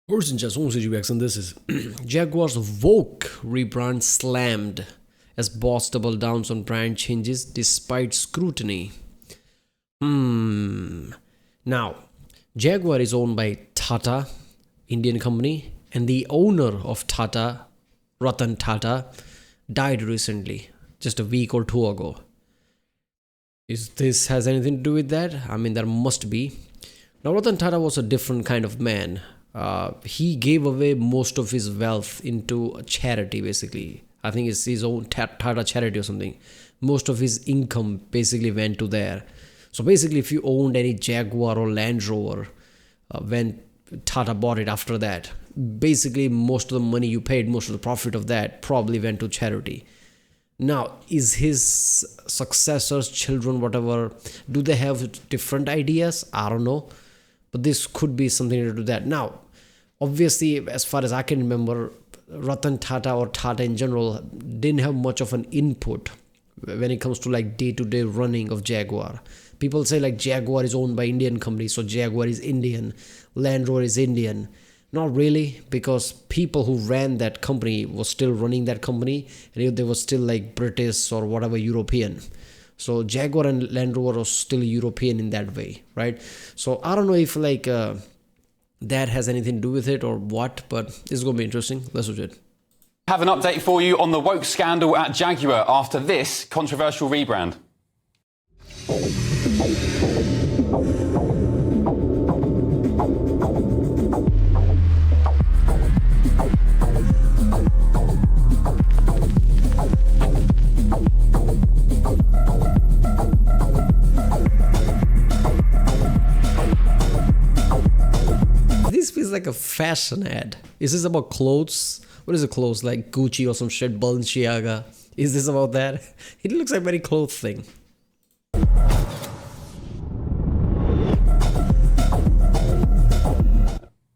Origin just won't CGBX, and this is Jaguar's woke rebrand slammed as boss double downs on brand changes despite scrutiny. Now, Jaguar is owned by Tata, Indian company, and the owner of Tata, Ratan Tata, died recently, just a week or two ago. Is this has anything to do with that? I mean, there must be. Now, Ratan Tata was a different kind of man. He gave away most of his wealth into a charity, basically. I think it's his own Tata charity or something. Most of his income basically went to there. So basically, if you owned any Jaguar or Land Rover, when Tata bought it after that, basically most of the money you paid, most of the profit of that probably went to charity. Now, is his successors, children, whatever, do they have different ideas? I don't know. But this could be something to do with that. Now, obviously, as far as I can remember, Ratan Tata or Tata in general didn't have much of an input when it comes to like day-to-day running of Jaguar. People say like Jaguar is owned by Indian companies, so Jaguar is Indian, Land Rover is Indian. Not really, because people who ran that company was still running that company, and they were still like British or whatever European. So Jaguar and Land Rover are still European in that way, right? So I don't know if like that has anything to do with it or what, but it's going to be interesting. Let's watch it. Have an update for you on the woke scandal at Jaguar after this controversial rebrand. This feels like a fashion ad. Is this about clothes? What is it, clothes? Like Gucci or some shit, Balenciaga? Is this about that? It looks like very clothes thing.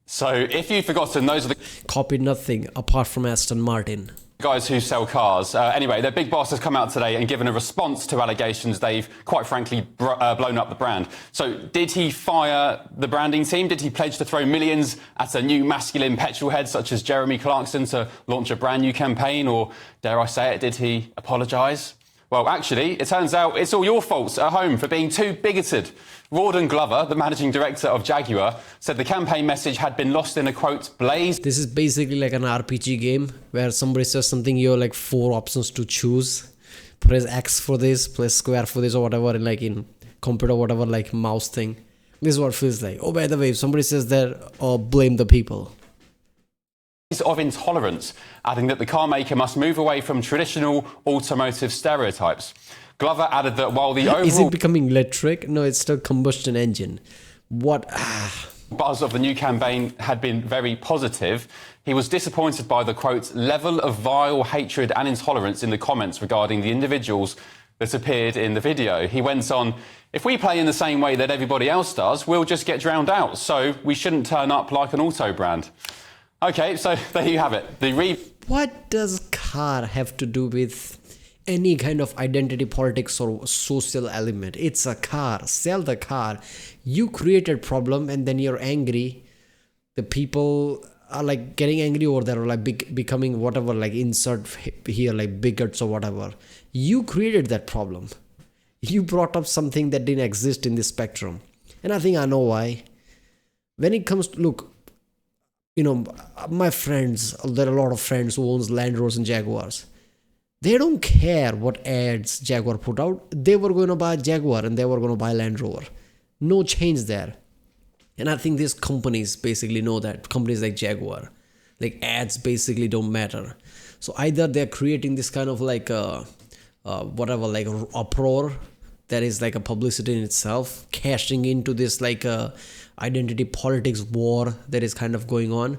So, if you've forgotten, those are the Copied nothing apart from Aston Martin. guys who sell cars. Anyway, their big boss has come out today and given a response to allegations they've, quite frankly, blown up the brand. So, did he fire the branding team? Did he pledge to throw millions at a new masculine petrol head such as Jeremy Clarkson to launch a brand new campaign? Or, dare I say it, did he apologise? Well, actually, it turns out it's all your faults at home for being too bigoted. Rawdon Glover, the managing director of Jaguar, said the campaign message had been lost in a, quote, blaze. This is basically like an RPG game where somebody says something, you have like 4 options to choose. Press X for this, press square for this or whatever, like in computer, whatever, like mouse thing. This is what it feels like. Oh, by the way, if somebody says that, blame the people. Of intolerance, adding that the car maker must move away from traditional automotive stereotypes. Glover added that while the overall Is it becoming electric? No, it's still combustion engine. What? buzz of the new campaign had been very positive, he was disappointed by the, quote, level of vile hatred and intolerance in the comments regarding the individuals that appeared in the video. He went on, if we play in the same way that everybody else does, we'll just get drowned out, so we shouldn't turn up like an auto brand. Okay, so there you have it. What does car have to do with any kind of identity politics or social element? It's a car. Sell the car. You created problem and then you're angry. The people are like getting angry over there or like becoming whatever, like insert here like bigots or whatever. You created that problem. You brought up something that didn't exist in the spectrum. And I think I know why. When it comes to, look, you know, my friends, there are a lot of friends who owns Land Rovers and Jaguars. They don't care what ads Jaguar put out. They were going to buy Jaguar and they were going to buy Land Rover. No change there. And I think these companies basically know that. Companies like Jaguar. Like ads basically don't matter. So either they're creating this kind of like whatever, like uproar that is like a publicity in itself, cashing into this like identity politics war that is kind of going on,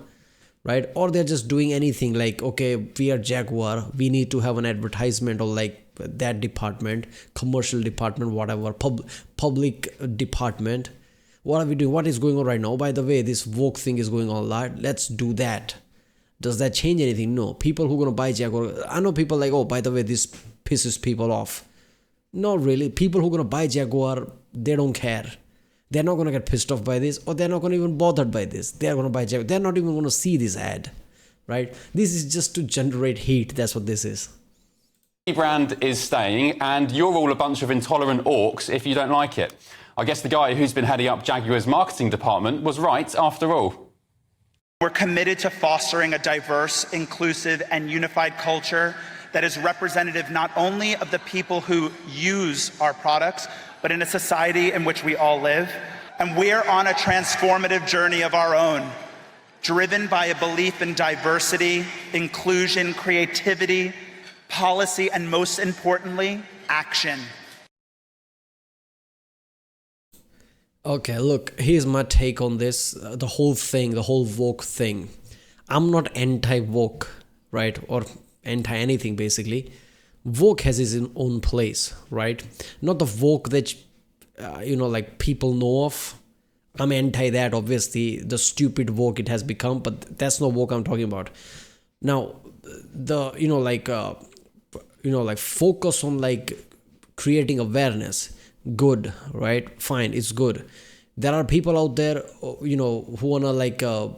right? Or they're just doing anything like, okay, we are Jaguar, we need to have an advertisement or like that department, commercial department, whatever, public department. What are we doing? What is going on right now? By the way, this woke thing is going on a lot. Let's do that. Does that change anything? No. People who are going to buy Jaguar, I know people like, oh, by the way, this pisses people off. Not really. People who are going to buy Jaguar, they don't care. They're not going to get pissed off by this, or they're not going to even bothered by this. They're going to buy Jaguar. They're not even going to see this ad, right? This is just to generate heat. That's what this is. Rebrand is staying, and you're all a bunch of intolerant orcs if you don't like it. I guess the guy who's been heading up Jaguar's marketing department was right after all. We're committed to fostering a diverse, inclusive, and unified culture that is representative not only of the people who use our products, but in a society in which we all live. And we're on a transformative journey of our own, driven by a belief in diversity, inclusion, creativity, policy, and most importantly, action. Okay, look, here's my take on this. The whole thing, the whole woke thing. I'm not anti-woke, right? Or anti-anything, basically. Woke has its own place, right? Not the woke that, like people know of. I'm anti that, obviously. The stupid woke it has become, but that's not woke I'm talking about. Now, the, focus on like creating awareness. Good, right? Fine, it's good. There are people out there, who wanna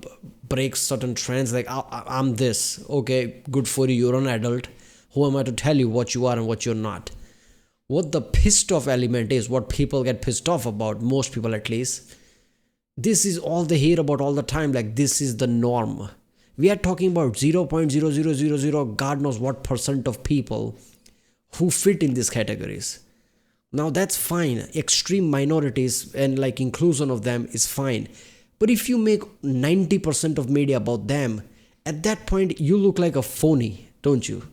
break certain trends. Like I'm this, okay, good for you. You're an adult. Who am I to tell you what you are and what you're not? What the pissed off element is, what people get pissed off about, most people at least. This is all they hear about all the time. Like this is the norm. We are talking about 0.0000 God knows what % of people who fit in these categories. Now that's fine. Extreme minorities and like inclusion of them is fine. But if you make 90% of media about them, at that point you look like a phony, don't you?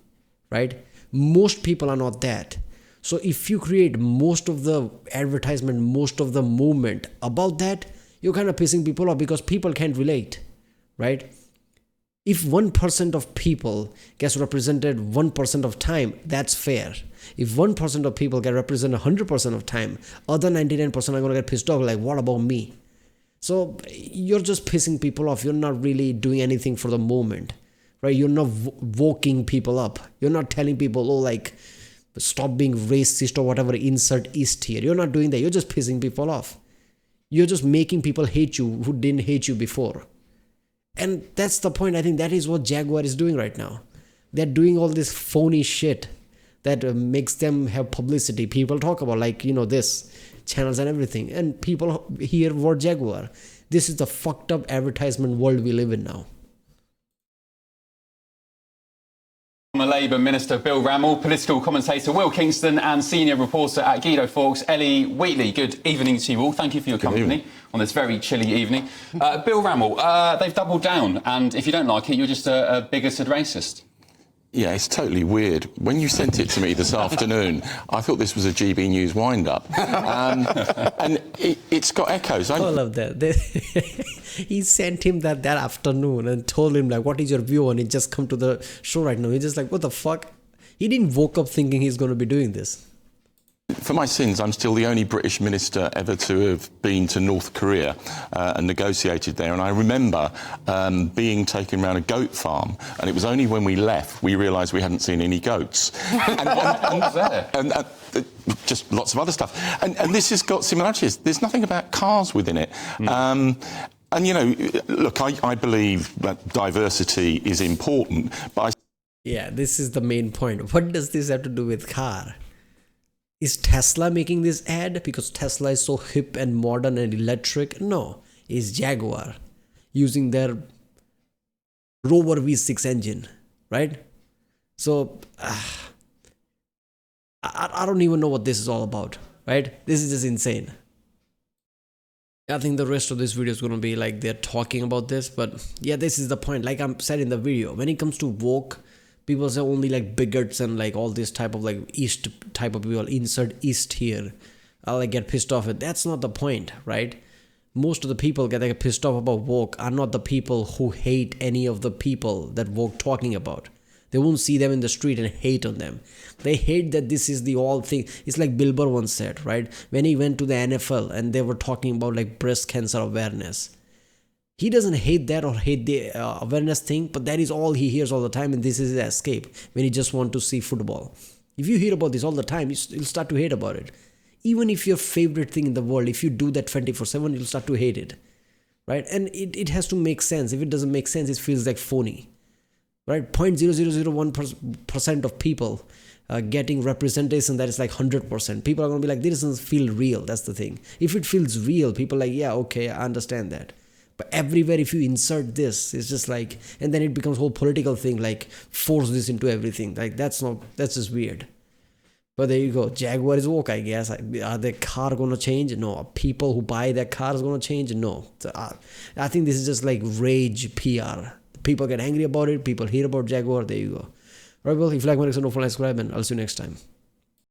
Right? Most people are not that. So if you create most of the advertisement, most of the movement about that, you're kind of pissing people off because people can't relate, right? If 1% of people gets represented 1% of time, that's fair. If 1% of people get represented 100% of time, other 99% are going to get pissed off, like, what about me? So you're just pissing people off. You're not really doing anything for the moment, right? You're not woking people up. You're not telling people, stop being racist or whatever, insert East here. You're not doing that. You're just pissing people off. You're just making people hate you who didn't hate you before. And that's the point. I think that is what Jaguar is doing right now. They're doing all this phony shit that makes them have publicity. People talk about this, channels and everything. And people hear word Jaguar. This is the fucked up advertisement world we live in now. Labour Minister Bill Rammell, political commentator Will Kingston and senior reporter at Guido Fawkes, Ellie Wheatley. Good evening to you all. Thank you for your company on this very chilly evening. Bill Rammell, they've doubled down, and if you don't like it, you're just a bigoted racist. Yeah, it's totally weird. When you sent it to me this afternoon, I thought this was a GB News wind-up. And it's got echoes. I love that. He sent him that afternoon and told him, what is your view on it? Just come to the show right now. He's just like, what the fuck? He didn't woke up thinking he's going to be doing this. For my sins, I'm still the only British minister ever to have been to North Korea and negotiated there. And I remember being taken around a goat farm, and it was only when we left we realised we hadn't seen any goats. and just lots of other stuff. And this has got similarities. There's nothing about cars within it. Look, I believe that diversity is important, but yeah, this is the main point. What does this have to do with car? Is Tesla making this ad because Tesla is so hip and modern and electric? No, it's Jaguar using their Rover V6 engine, right? So, I don't even know what this is all about, right? This is just insane. I think the rest of this video is going to be like they're talking about this, but yeah, this is the point. Like I said in the video, when it comes to woke, people say only like bigots and like all this type of like East type of people, insert East here. I'll get pissed off at. That's not the point, right? Most of the people get pissed off about woke are not the people who hate any of the people that woke talking about. They won't see them in the street and hate on them. They hate that this is the all thing. It's like Bill Burr once said, right? When he went to the NFL and they were talking about like breast cancer awareness. He doesn't hate that or hate the awareness thing, but that is all he hears all the time, and this is his escape when he just wants to see football. If you hear about this all the time, you'll start to hate about it. even if your favorite thing in the world, if you do that 24/7, you'll start to hate it, right? And it has to make sense. If it doesn't make sense, it feels like phony, right? 0.0001% of people getting representation that is like 100%. People are going to be like, this doesn't feel real. That's the thing. If it feels real, people are like, yeah, okay, I understand that. But everywhere, if you insert this, it's just like, and then it becomes a whole political thing, like force this into everything. Like that's just weird. But there you go. Jaguar is woke, I guess. Are their car going to change? No. People who buy their cars going to change? No. So, I think this is just like rage PR. People get angry about it. People hear about Jaguar. There you go. Alright, well, if you like my next one, don't forget to subscribe, and I'll see you next time.